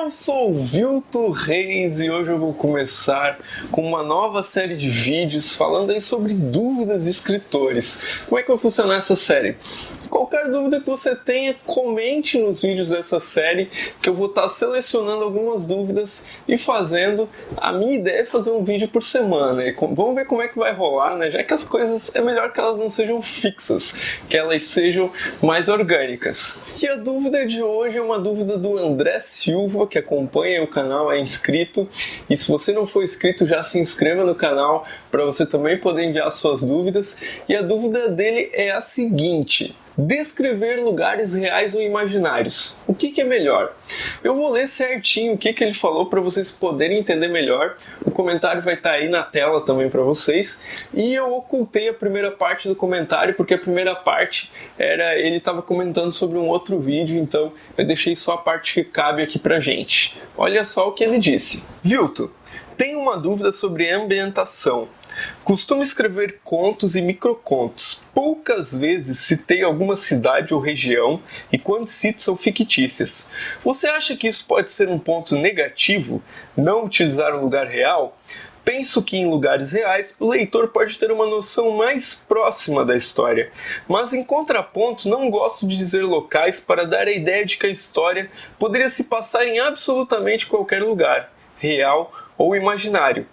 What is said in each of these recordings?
Eu sou o Vilto Reis e hoje eu vou começar com uma nova série de vídeos falando aí sobre dúvidas de escritores. Como é que vai funcionar essa série? Qualquer dúvida que você tenha, comente nos vídeos dessa série, que eu vou estar selecionando algumas dúvidas e fazendo. A minha ideia é fazer um vídeo por semana. E vamos ver como é que vai rolar, né? Já que as coisas é melhor que elas não sejam fixas, que elas sejam mais orgânicas. E a dúvida de hoje é uma dúvida do André Silva, que acompanha o canal, é inscrito. E se você não for inscrito, já se inscreva no canal para você também poder enviar suas dúvidas. E a dúvida dele é a seguinte: descrever lugares reais ou imaginários. O que é melhor? Eu vou ler certinho o que ele falou para vocês poderem entender melhor. O comentário vai estar aí na tela também para vocês. E eu ocultei a primeira parte do comentário, porque a primeira parte era ele estava comentando sobre um outro vídeo, então eu deixei só a parte que cabe aqui pra gente. Olha só o que ele disse. Vilto, tenho uma dúvida sobre ambientação. Costumo escrever contos e microcontos. Poucas vezes citei alguma cidade ou região e quando cito são fictícias. Você acha que isso pode ser um ponto negativo? Não utilizar um lugar real? Penso que em lugares reais o leitor pode ter uma noção mais próxima da história, mas em contraponto não gosto de dizer locais para dar a ideia de que a história poderia se passar em absolutamente qualquer lugar, real ou imaginário.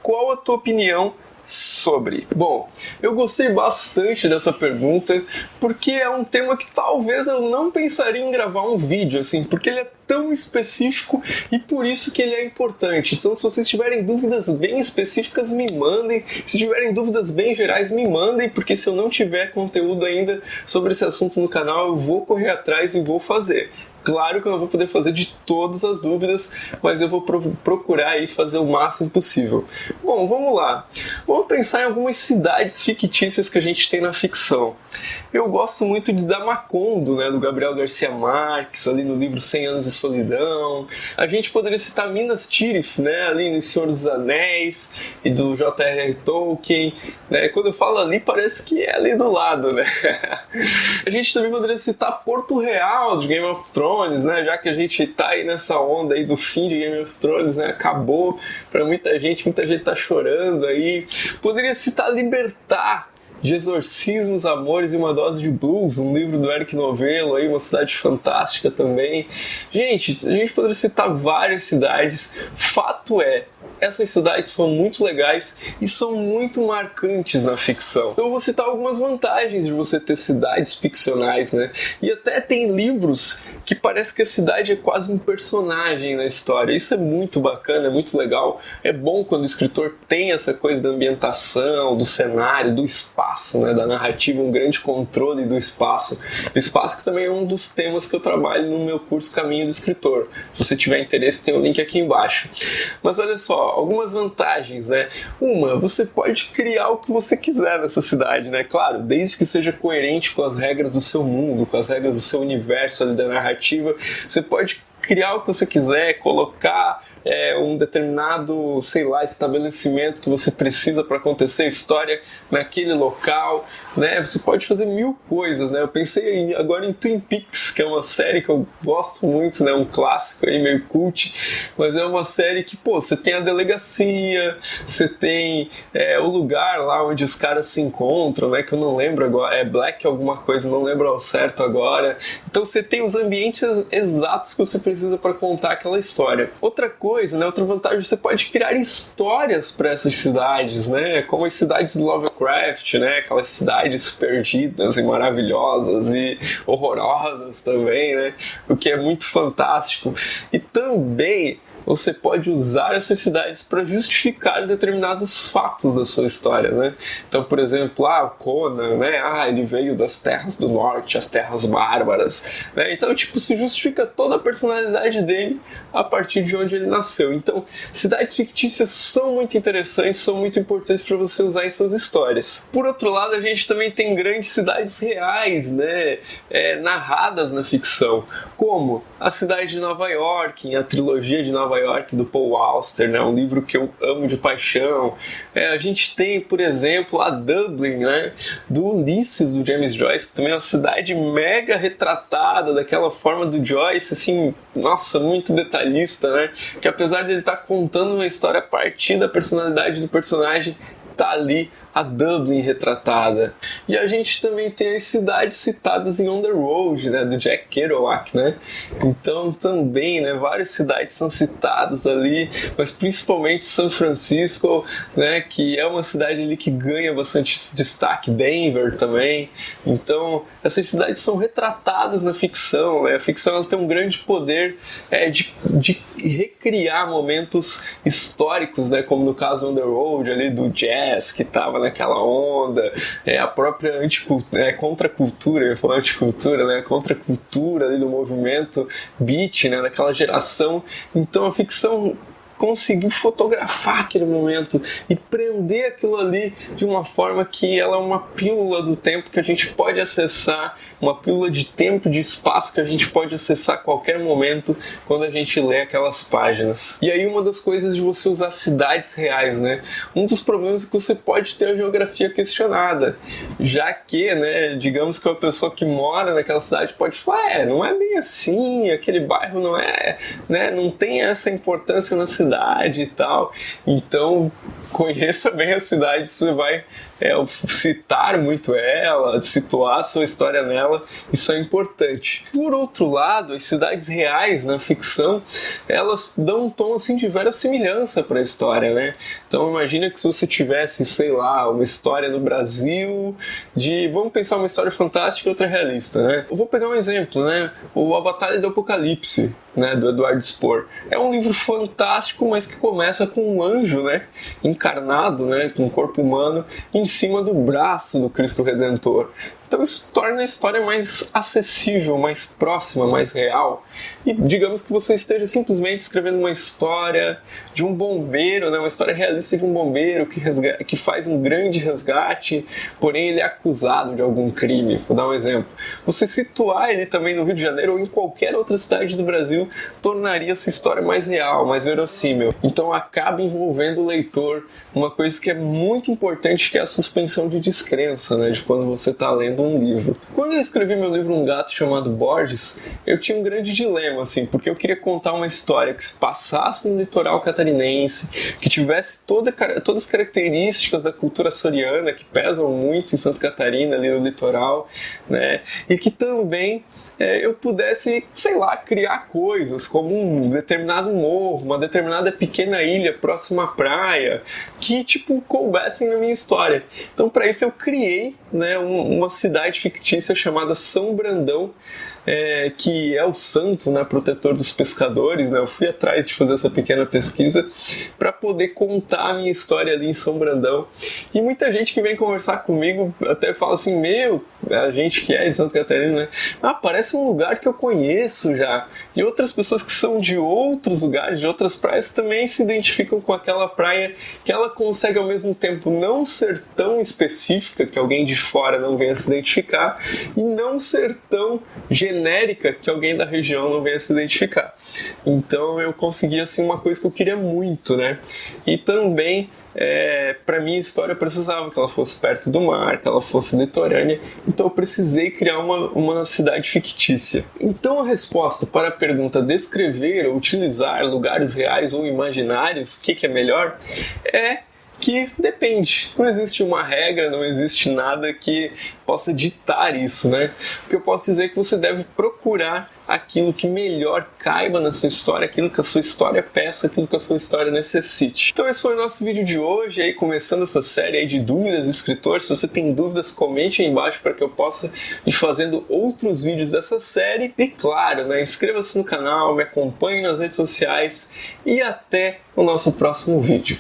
Qual a tua opinião sobre? Bom, eu gostei bastante dessa pergunta porque é um tema que talvez eu não pensaria em gravar um vídeo assim, porque ele é tão específico e por isso que ele é importante. Então, se vocês tiverem dúvidas bem específicas, me mandem. Se tiverem dúvidas bem gerais, me mandem, porque se eu não tiver conteúdo ainda sobre esse assunto no canal, eu vou correr atrás e vou fazer. Claro que eu não vou poder fazer de todas as dúvidas, mas eu vou procurar aí fazer o máximo possível. Bom, vamos lá. Vamos pensar em algumas cidades fictícias que a gente tem na ficção. Eu gosto muito de Damacondo, né, do Gabriel Garcia Marques, ali no livro 100 Anos de Solidão. A gente poderia citar Minas Tirith, né, ali no Senhor dos Anéis, e do J.R.R. Tolkien. Né? Quando eu falo ali, parece que é ali do lado, né? A gente também poderia citar Porto Real, de Game of Thrones, né? Já que a gente tá aí nessa onda aí do fim de Game of Thrones, né? Acabou pra muita gente tá chorando aí. Poderia citar Libertar, de Exorcismos, Amores e uma Dose de Blues, um livro do Eric Novello, aí, uma cidade fantástica também. Gente, a gente poderia citar várias cidades. Fato é, essas cidades são muito legais e são muito marcantes na ficção. Então eu vou citar algumas vantagens de você ter cidades ficcionais, né? E até tem livros que parece que a cidade é quase um personagem na história. Isso é muito bacana, é muito legal. É bom quando o escritor tem essa coisa da ambientação, do cenário, do espaço, né? Da narrativa, um grande controle do espaço. O espaço que também é um dos temas que eu trabalho no meu curso Caminho do Escritor. Se você tiver interesse, tem o link aqui embaixo. Mas olha só, algumas vantagens, né? Uma, você pode criar o que você quiser nessa cidade, né? Claro, desde que seja coerente com as regras do seu mundo, com as regras do seu universo ali da narrativa, você pode criar o que você quiser, colocar um determinado, sei lá, estabelecimento que você precisa para acontecer a história naquele local, né? Você pode fazer mil coisas, né? Eu pensei agora em Twin Peaks, que é uma série que eu gosto muito, né? Um clássico aí, meio cult, mas é uma série que, pô, você tem a delegacia, você tem o lugar lá onde os caras se encontram, né? Que eu não lembro agora, é Black alguma coisa, não lembro ao certo agora. Então você tem os ambientes exatos que você precisa para contar aquela história. Outra coisa, né? Outra vantagem, você pode criar histórias para essas cidades, né? Como as cidades do Lovecraft, né? Aquelas cidades perdidas e maravilhosas e horrorosas também, né? O que é muito fantástico. E também você pode usar essas cidades para justificar determinados fatos da sua história, né? Então, por exemplo, o Conan, né? Ele veio das terras do norte, as terras bárbaras, né? Então, tipo, se justifica toda a personalidade dele a partir de onde ele nasceu. Então, cidades fictícias são muito interessantes, são muito importantes para você usar em suas histórias. Por outro lado, a gente também tem grandes cidades reais, né? Narradas na ficção, como a cidade de Nova York, em A Trilogia de Nova Nova York, do Paul Auster, né? Um livro que eu amo de paixão. A gente tem, por exemplo, a Dublin, né? Do Ulisses, do James Joyce, que também é uma cidade mega retratada, daquela forma do Joyce, assim, nossa, muito detalhista, né? Que apesar de ele estar contando uma história a partir da personalidade do personagem, tá ali a Dublin retratada. E a gente também tem as cidades citadas em On the Road, né, do Jack Kerouac, né? Então também, né, várias cidades são citadas ali, mas principalmente São Francisco, né, que é uma cidade ali que ganha bastante destaque, Denver também. Então essas cidades são retratadas na ficção, né? A ficção ela tem um grande poder de recriar momentos históricos, né, como no caso On the Road ali do jazz, que estava naquela onda, a própria contracultura, eu ia falar anticultura, né? A contracultura ali do movimento beat, né? Daquela geração. Então a ficção conseguiu fotografar aquele momento e prender aquilo ali de uma forma que ela é uma pílula do tempo que a gente pode acessar, uma pílula de tempo e de espaço que a gente pode acessar a qualquer momento quando a gente lê aquelas páginas. E aí uma das coisas de você usar cidades reais, né? Um dos problemas é que você pode ter a geografia questionada, já que, né, digamos que uma pessoa que mora naquela cidade pode falar, não é bem assim, aquele bairro não é, né, não tem essa importância na cidade e tal. Então conheça bem a cidade, você vai citar muito ela, situar a sua história nela, isso é importante. Por outro lado, as cidades reais na ficção, elas dão um tom assim de verossimilhança para a história, né? Então imagina que se você tivesse, sei lá, uma história no Brasil vamos pensar uma história fantástica e outra realista, né? Eu vou pegar um exemplo, né? A Batalha do Apocalipse, né, do Edward Spohr. É um livro fantástico, mas que começa com um anjo, né, encarnado, né, com um corpo humano, em cima do braço do Cristo Redentor. Então isso torna a história mais acessível, mais próxima, mais real. E digamos que você esteja simplesmente escrevendo uma história de um bombeiro, né? Uma história realista de um bombeiro que faz um grande resgate, porém ele é acusado de algum crime. Vou dar um exemplo. Você situar ele também no Rio de Janeiro ou em qualquer outra cidade do Brasil tornaria essa história mais real, mais verossímil. Então acaba envolvendo o leitor uma coisa que é muito importante, que é a suspensão de descrença, né? De quando você está lendo um livro. Quando eu escrevi meu livro Um Gato Chamado Borges, eu tinha um grande dilema, assim, porque eu queria contar uma história que se passasse no litoral catarinense, que tivesse todas as características da cultura açoriana, que pesam muito em Santa Catarina, ali no litoral, né? E que também eu pudesse, sei lá, criar coisas como um determinado morro, uma determinada pequena ilha próxima à praia, que, tipo, coubessem na minha história. Então, para isso eu criei, né, uma cidade fictícia chamada São Brandão, que é o santo, né, protetor dos pescadores, né? Eu fui atrás de fazer essa pequena pesquisa para poder contar a minha história ali em São Brandão. E muita gente que vem conversar comigo até fala assim, a gente que é de Santa Catarina, né? Parece um lugar que eu conheço já. E outras pessoas que são de outros lugares, de outras praias, também se identificam com aquela praia, que ela consegue ao mesmo tempo não ser tão específica, que alguém de fora não venha se identificar, e não ser tão genérica, que alguém da região não venha se identificar. Então eu consegui assim uma coisa que eu queria muito, né? E também para minha história eu precisava que ela fosse perto do mar, que ela fosse litorânea, então eu precisei criar uma cidade fictícia. Então a resposta para a pergunta descrever ou utilizar lugares reais ou imaginários, o que é melhor, é que depende. Não existe uma regra, não existe nada que possa ditar isso, né? O que eu posso dizer é que você deve procurar aquilo que melhor caiba na sua história, aquilo que a sua história peça, aquilo que a sua história necessite. Então esse foi o nosso vídeo de hoje, aí começando essa série aí de dúvidas do escritor. Se você tem dúvidas, comente aí embaixo para que eu possa ir fazendo outros vídeos dessa série. E claro, né, inscreva-se no canal, me acompanhe nas redes sociais e até o nosso próximo vídeo.